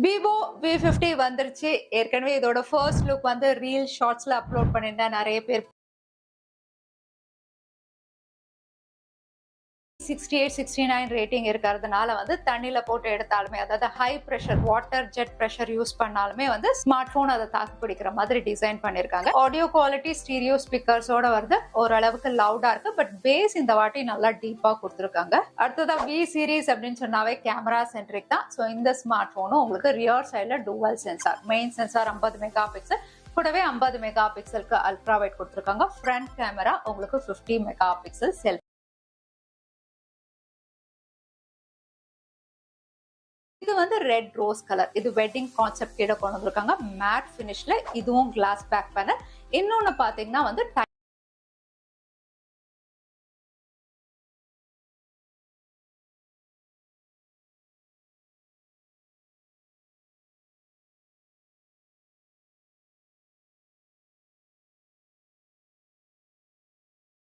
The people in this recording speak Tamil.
Vivo V50 வந்துருச்சு. ஏற்கனவே இதோட ஃபர்ஸ்ட் லுக் வந்து ரீல் ஷார்ட்ஸ்ல அப்லோட் பண்ணியிருந்தேன். நெறைய பேர் 68, 69 ரேட்டிங் இருக்கிறதுனால வந்து தண்ணியில போட்டு எடுத்தாலுமே, அதாவது high pressure water jet pressure use பண்ணாலுமே வந்து ஸ்மார்ட் போன் அதை தாக்கு பிடிக்கிற மாதிரி டிசைன் பண்ணிருக்காங்க. ஆடியோ குவாலிட்டி ஸ்டீரியோ ஸ்பீக்கர்ஸோட வருது. ஓரளவுக்கு லவுடா இருக்கு. பட் பேஸ் இந்த வாட்டி நல்லா டீப்பா கொடுத்துருக்காங்க. அடுத்ததா V சீரிஸ் அப்படின்னு சொன்னாவே கேமரா சென்ட்ரிக் தான். ஸோ இந்த ஸ்மார்ட் போனும் உங்களுக்கு ரியர் சைட்ல dual sensor, main sensor 50 mega pixel, கூடவே 50 மெகா பிக்சலுக்கு அல்ட்ரா வைட் கொடுத்துருக்காங்க. ஃப்ரண்ட் கேமரா உங்களுக்கு 50 மெகா பிக்சல் செல்ஃபி. இது வந்து ரெட் ரோஸ் கலர். இது வெட்டிங் கான்செப்ட் கீழே கொண்டு வந்திருக்காங்க. மேட் ஃபினிஷ்ல இதுவும் கிளாஸ் பேக் பேனல். இன்னொன்னு பாத்தீங்கன்னா வந்து